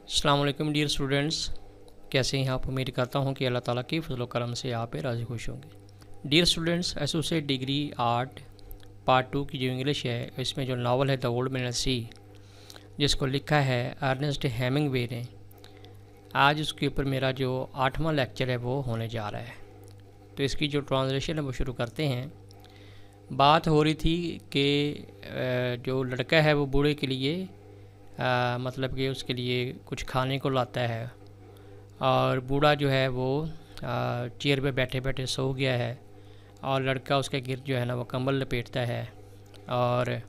अस्सलाम वालेकुम dear students, कैसे हैं आप। उम्मीद करता हूं कि अल्लाह ताला की फजल करम से आप पे राज़ी खुश होंगे। Dear students, associate degree art part 2 की जो इंग्लिश है, इसमें जो नावल है the old man and sea, जिसको लिखा है अर्नेस्ट हेमिंगवे ने, आज उसके ऊपर मेरा जो 8वां लेक्चर है वो होने जा रहा है। तो इसकी जो ट्रांसलेशन है वो शुरू करते हैं। बात हो रही थी कि जो लड़का है वो बूढ़े के लिए मतलब कि उसके लिए कुछ खाने को लाता है, और बूढ़ा जो है वो चेयर पे बैठे बैठे सो गया है, और लड़का उसके गिर्द जो है ना वो कंबल लपेटता है, और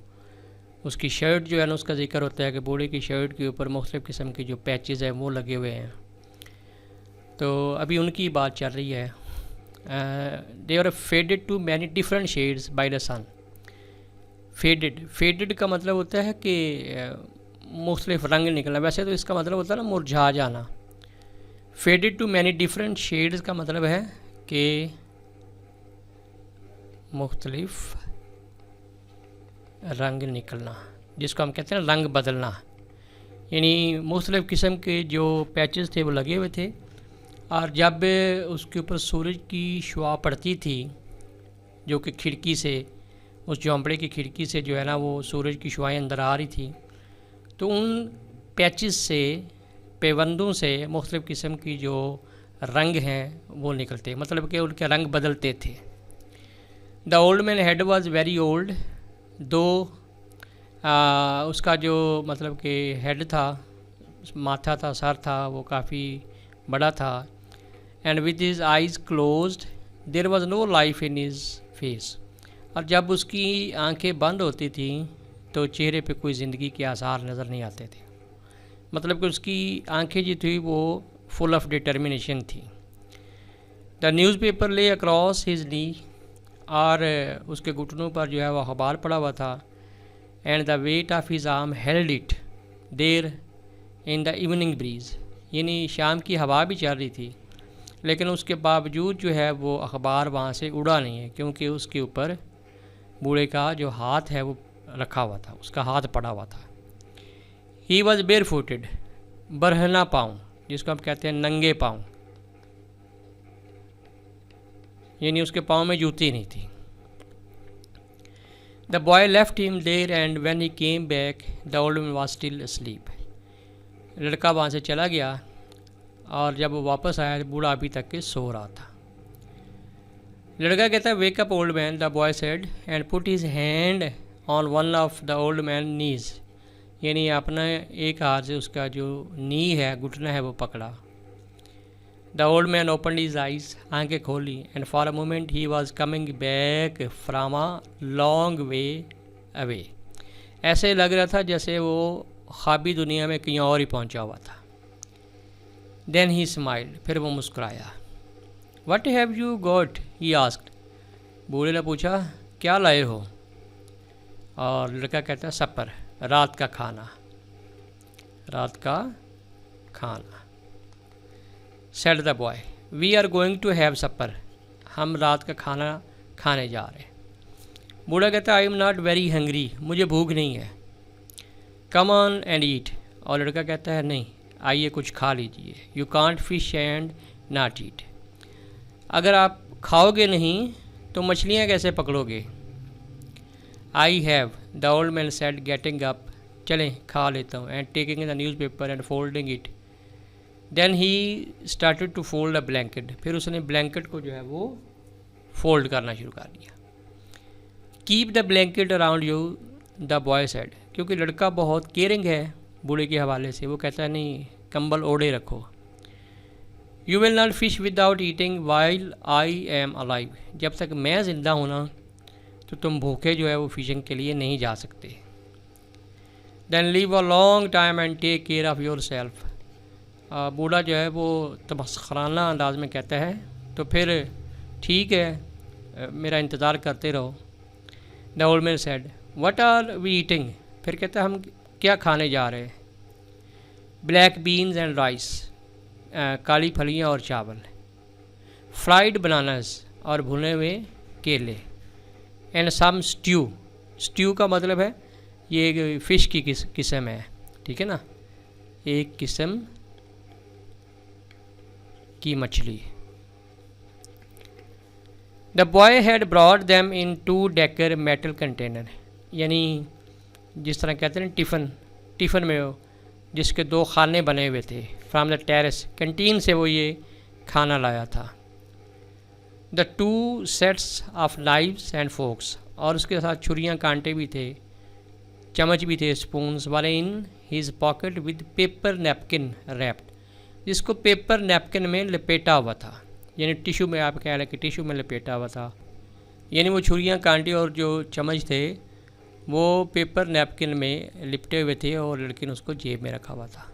उसकी शर्ट जो है ना उसका जिक्र होता है कि बूढ़े की शर्ट के ऊपर मुख्तलिफ़ किस्म के जो पैचेस हैं वो लगे हुए हैं। तो अभी उनकी बात चल रही है। They are faded to many different shades by the sun. Faded का मतलब होता है कि मुख्तलिफ रंग निकलना। वैसे तो इसका मतलब होता है ना मुरझा जाना। Faded to many different shades का मतलब है कि मुख्तलिफ रंग निकलना, जिसको हम कहते हैं रंग बदलना। यानी मुख्तलिफ किस्म के जो पैचेस थे वो लगे हुए थे, और जब उसके ऊपर सूरज की शुआ पड़ती थी, जो कि खिड़की से, उस झोंपड़े की खिड़की से जो है ना वो सूरज की शुआएँ अंदर आ रही थी, तो उन पैचेस से, पेवंदों से मुख्तलिफ़ किस्म की जो रंग हैं वो निकलते, मतलब कि उनके रंग बदलते थे। The old man head was very old, दो उसका जो मतलब कि हेड था, माथा था, सर था, वो काफ़ी बड़ा था। And with his eyes closed there was no life in his face, और जब उसकी आंखें बंद होती थी तो चेहरे पे कोई ज़िंदगी के आसार नज़र नहीं आते थे। मतलब कि उसकी आंखें जो थी वो फुल ऑफ डिटर्मिनेशन थी। द न्यूज़पेपर ले अक्रॉस हिज नी, और उसके घुटनों पर जो है वो अखबार पड़ा हुआ था। And the weight of his arm held it there in the evening breeze, यानी शाम की हवा भी चल रही थी, लेकिन उसके बावजूद जो है वो अखबार वहाँ से उड़ा नहीं है, क्योंकि उसके ऊपर बूढ़े का जो हाथ है वो रखा हुआ था, उसका हाथ पड़ा हुआ था। ही वॉज बेयर फुटेड, बरहना पाँव, जिसको हम कहते हैं नंगे पाँव, यानी उसके पाँव में जूती नहीं थी। The boy left him there and when he came back the old man was still asleep. लड़का वहाँ से चला गया, और जब वो वापस आया बूढ़ा अभी तक के सो रहा था। लड़का कहता है wake up old man, the boy said and put his hand on one of the old man knees, यानी अपना एक हाथ से उसका जो नी है, घुटना है, वो पकड़ा। The old man opened his eyes, आंखें खोली, and for a moment he was coming back from a long way away. ऐसे लग रहा था जैसे वो ख्वाबी दुनिया में कहीं और ही पहुंचा हुआ था। देन ही स्माइल्ड, फिर वो मुस्कुराया। What have you got, he asked. बूढ़े ने पूछा क्या लाए हो, और लड़का कहता है सपर, रात का खाना, रात का खाना। Said the boy we are going to have supper, हम रात का खाना खाने जा रहे हैं। बूढ़ा कहता है I am not very hungry, मुझे भूख नहीं है। कम ऑन एंड ईट, और लड़का कहता है नहीं, आइए कुछ खा लीजिए। You can't fish and not eat, अगर आप खाओगे नहीं तो मछलियाँ कैसे पकड़ोगे। I have, the old man said getting up, चलें खा लेता हूँ। And taking the newspaper and folding it, then he started to fold a blanket, फिर उसने ब्लैंकेट को जो है वो फोल्ड करना शुरू कर दिया। Keep the blanket around you, the boy said, क्योंकि लड़का बहुत केयरिंग है बूढ़े के हवाले से, वो कहता है नहीं, कंबल ओढ़े रखो। You will not fish without eating while I am alive, जब तक मैं ज़िंदा हूँ ना तो तुम भूखे जो है वो फिशिंग के लिए नहीं जा सकते। Then leave a long time and take care of yourself, बूढ़ा जो है वो तमस्खराना अंदाज में कहता है, तो फिर ठीक है, मेरा इंतज़ार करते रहो। The old man said what are we eating, फिर कहता है हम क्या खाने जा रहे हैं। ब्लैक बीन्स एंड राइस, काली फलियाँ और चावल। फ्राइड बनानास, और भुने हुए केले। एंड सम स्ट्यू, स्ट्यू का मतलब है ये फ़िश की किस्म है, ठीक है ना, एक किस्म की मछली। The boy had broad them in 2 decker metal container, यानी जिस तरह कहते हैं टिफ़न में हो जिसके 2 खाने बने हुए थे। फ्राम द टेरेस, कैंटीन से वो ये खाना लाया था। The 2 sets of knives and forks, और उसके साथ छुरियाँ कांटे भी थे, चम्मच भी थे, स्पून्स वाले। In his pocket with paper napkin wrapped, जिसको पेपर नैपकिन में लपेटा हुआ था, यानी टिशू में, आप कह रहे कि टिशू में लपेटा हुआ था। यानी वो छुरियाँ कांटे और जो चम्मच थे वो पेपर नैपकिन में लिपटे हुए थे और लड़की ने उसको जेब में रखा हुआ था।